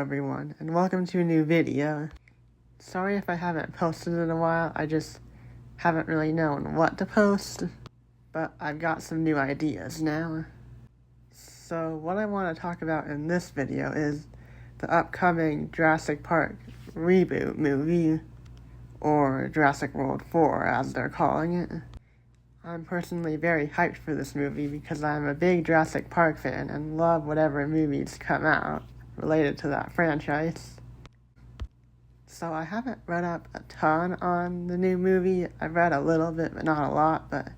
everyone, and welcome to a new video. Sorry if I haven't posted in a while, I just haven't really known what to post, but I've got some new ideas now. So what I want to talk about in this video is the upcoming Jurassic Park reboot movie, or Jurassic World 4 as they're calling it. I'm personally very hyped for this movie because I'm a big Jurassic Park fan and love whatever movies come out related to that franchise. So I haven't read up a ton on the new movie. I've read a little bit, but not a lot, but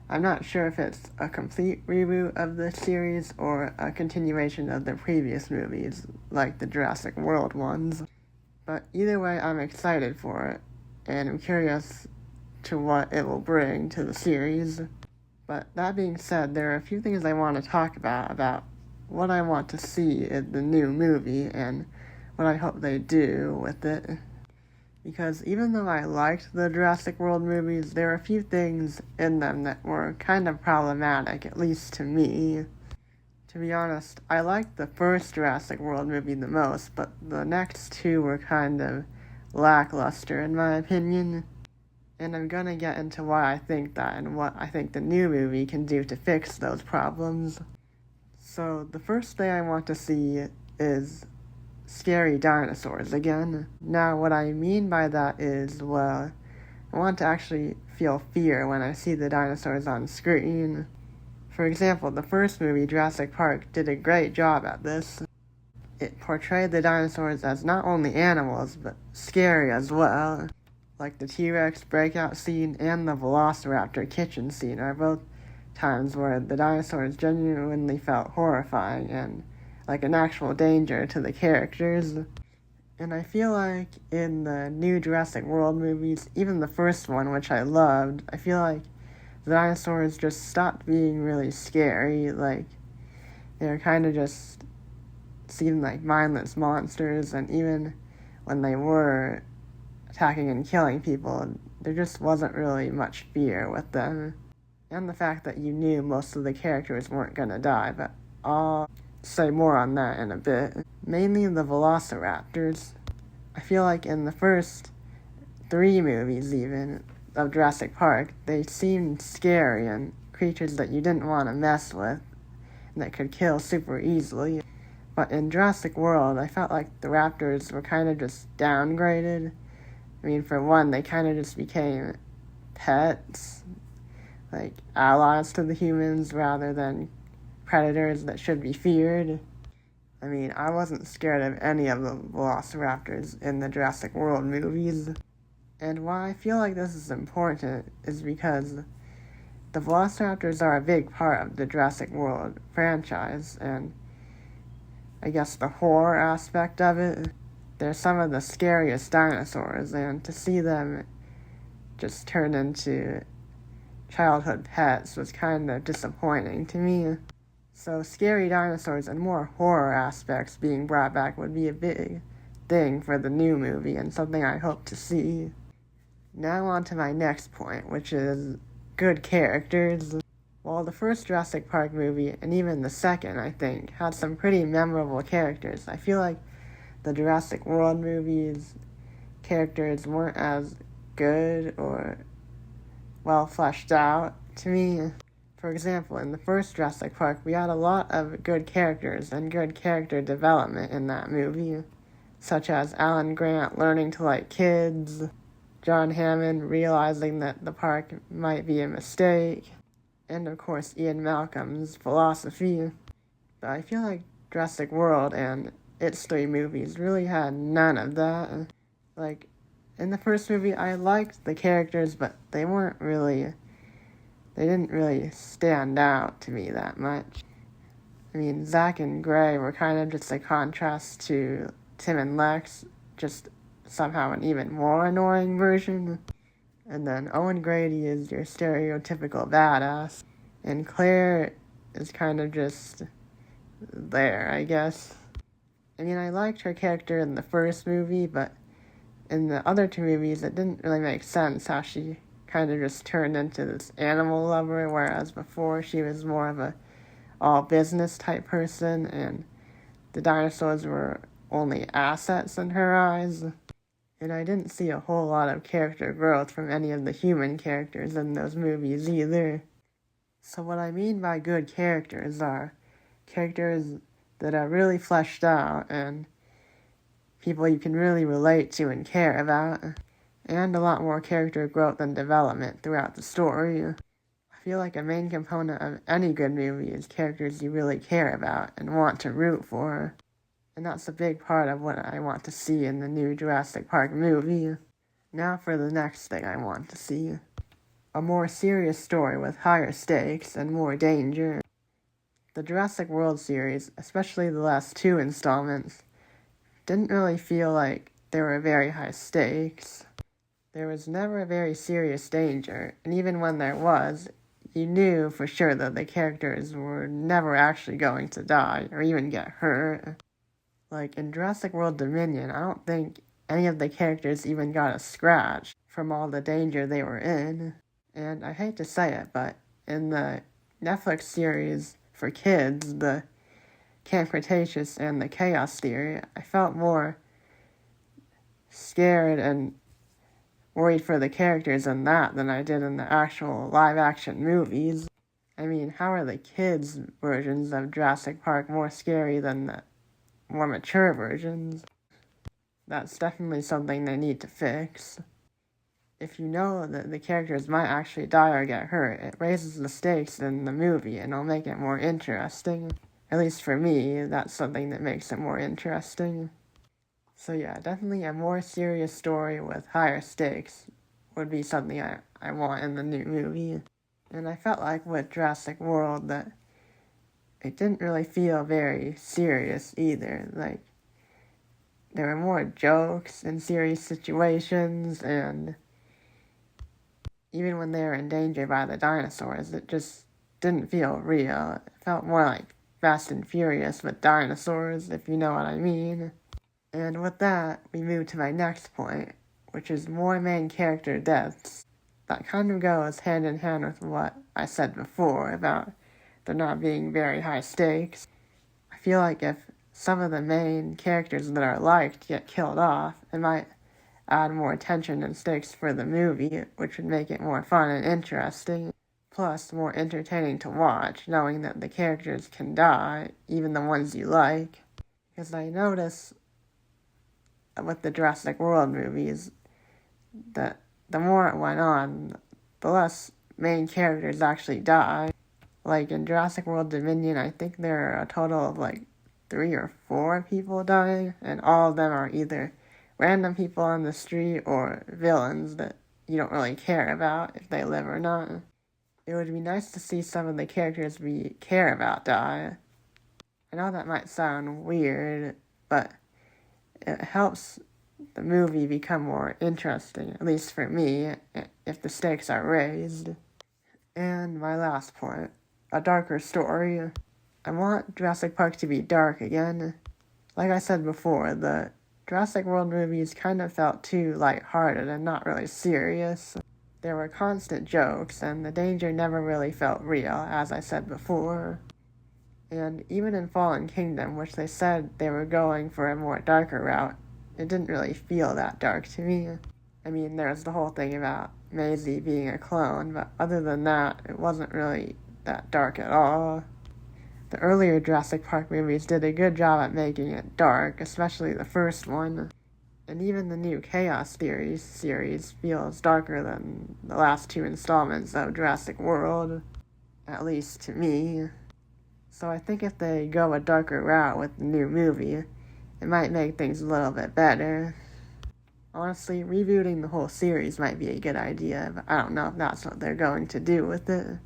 I'm not sure if it's a complete reboot of the series or a continuation of the previous movies, like the Jurassic World ones. But either way, I'm excited for it, and I'm curious to what it will bring to the series. But that being said, there are a few things I want to talk about what I want to see in the new movie and what I hope they do with it. Because even though I liked the Jurassic World movies, there are a few things in them that were kind of problematic, at least to me. To be honest, I liked the first Jurassic World movie the most, but the next two were kind of lackluster in my opinion. And I'm gonna get into why I think that and what I think the new movie can do to fix those problems. So, the first thing I want to see is scary dinosaurs again. Now, what I mean by that is, well, I want to actually feel fear when I see the dinosaurs on screen. For example, the first movie, Jurassic Park, did a great job at this. It portrayed the dinosaurs as not only animals, but scary as well. Like the T-Rex breakout scene and the Velociraptor kitchen scene are both times where the dinosaurs genuinely felt horrifying and like an actual danger to the characters. And I feel like in the new Jurassic World movies, even the first one, which I loved, I feel like the dinosaurs just stopped being really scary. Like, they're kind of just seemed like mindless monsters, and even when they were attacking and killing people, there just wasn't really much fear with them. And the fact that you knew most of the characters weren't gonna die, but I'll say more on that in a bit. Mainly the Velociraptors. I feel like in the first 3 movies even of Jurassic Park, they seemed scary and creatures that you didn't want to mess with and that could kill super easily. But in Jurassic World, I felt like the raptors were kind of just downgraded. I mean, for one, they kind of just became pets, like allies to the humans rather than predators that should be feared. I mean, I wasn't scared of any of the Velociraptors in the Jurassic World movies. And why I feel like this is important is because the Velociraptors are a big part of the Jurassic World franchise, and I guess the horror aspect of it. They're some of the scariest dinosaurs, and to see them just turn into childhood pets was kind of disappointing to me. So scary dinosaurs and more horror aspects being brought back would be a big thing for the new movie and something I hope to see. Now on to my next point, which is good characters. While the first Jurassic Park movie, and even the second, I think, had some pretty memorable characters, I feel like the Jurassic World movies' characters weren't as good or well fleshed out to me. For example, in the first Jurassic Park, we had a lot of good characters and good character development in that movie, such as Alan Grant learning to like kids, John Hammond realizing that the park might be a mistake, and of course Ian Malcolm's philosophy. But I feel like Jurassic World and its 3 movies really had none of that. Like, in the first movie, I liked the characters, but they didn't really stand out to me that much. I mean, Zach and Gray were kind of just a contrast to Tim and Lex, just somehow an even more annoying version. And then Owen Grady is your stereotypical badass, and Claire is kind of just there, I guess. I mean, I liked her character in the first movie, but in the other 2 movies, it didn't really make sense how she kind of just turned into this animal lover, whereas before she was more of a all business type person, and the dinosaurs were only assets in her eyes. And I didn't see a whole lot of character growth from any of the human characters in those movies either. So what I mean by good characters are characters that are really fleshed out and people you can really relate to and care about, and a lot more character growth and development throughout the story. I feel like a main component of any good movie is characters you really care about and want to root for. And that's a big part of what I want to see in the new Jurassic Park movie. Now for the next thing I want to see. A more serious story with higher stakes and more danger. The Jurassic World series, especially the last 2 installments, didn't really feel like there were very high stakes. There was never a very serious danger, and even when there was, you knew for sure that the characters were never actually going to die or even get hurt. Like in Jurassic World Dominion, I don't think any of the characters even got a scratch from all the danger they were in. And I hate to say it, but in the Netflix series for kids, the Camp Cretaceous and the Chaos Theory, I felt more scared and worried for the characters in that than I did in the actual live-action movies. I mean, how are the kids' versions of Jurassic Park more scary than the more mature versions? That's definitely something they need to fix. If you know that the characters might actually die or get hurt, it raises the stakes in the movie and it'll make it more interesting. At least for me, that's something that makes it more interesting. So yeah, definitely a more serious story with higher stakes would be something I want in the new movie. And I felt like with Jurassic World that it didn't really feel very serious either. Like, there were more jokes in serious situations, and even when they were in danger by the dinosaurs, it just didn't feel real. It felt more like Fast and Furious with dinosaurs, if you know what I mean. And with that, we move to my next point, which is more main character deaths. That kind of goes hand in hand with what I said before about there not being very high stakes. I feel like if some of the main characters that are liked get killed off, it might add more tension and stakes for the movie, which would make it more fun and interesting, plus more entertaining to watch, knowing that the characters can die, even the ones you like. Because I notice with the Jurassic World movies that the more it went on, the less main characters actually die. Like in Jurassic World Dominion, I think there are a total of like 3 or 4 people dying, and all of them are either random people on the street or villains that you don't really care about if they live or not. It would be nice to see some of the characters we care about die. I know that might sound weird, but it helps the movie become more interesting, at least for me, if the stakes are raised. And my last point, a darker story. I want Jurassic Park to be dark again. Like I said before, the Jurassic World movies kind of felt too lighthearted and not really serious. There were constant jokes, and the danger never really felt real, as I said before. And even in Fallen Kingdom, which they said they were going for a more darker route, it didn't really feel that dark to me. I mean, there was the whole thing about Maisie being a clone, but other than that, it wasn't really that dark at all. The earlier Jurassic Park movies did a good job at making it dark, especially the first one. And even the new Chaos Theory series feels darker than the last 2 installments of Jurassic World, at least to me. So I think if they go a darker route with the new movie, it might make things a little bit better. Honestly, rebooting the whole series might be a good idea, but I don't know if that's what they're going to do with it.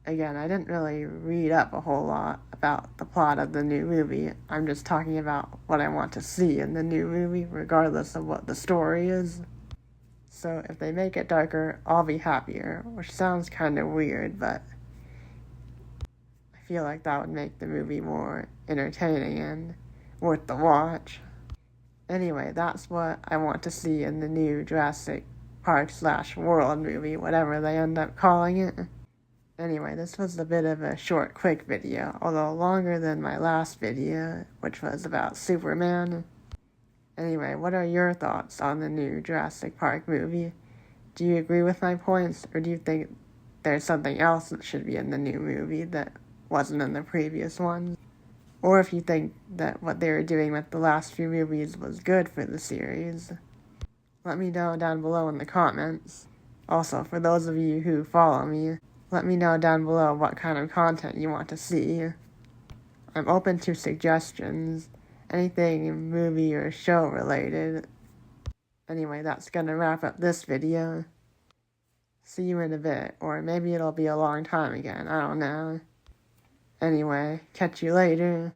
Again, I didn't really read up a whole lot about the plot of the new movie. I'm just talking about what I want to see in the new movie, regardless of what the story is. So if they make it darker, I'll be happier, which sounds kind of weird, but I feel like that would make the movie more entertaining and worth the watch. Anyway, that's what I want to see in the new Jurassic Park / World movie, whatever they end up calling it. Anyway, this was a bit of a short, quick video, although longer than my last video, which was about Superman. Anyway, what are your thoughts on the new Jurassic Park movie? Do you agree with my points, or do you think there's something else that should be in the new movie that wasn't in the previous ones? Or if you think that what they were doing with the last few movies was good for the series. Let me know down below in the comments. Also, for those of you who follow me, let me know down below what kind of content you want to see. I'm open to suggestions, anything movie or show related. Anyway, that's gonna wrap up this video. See you in a bit, or maybe it'll be a long time again, I don't know. Anyway, catch you later.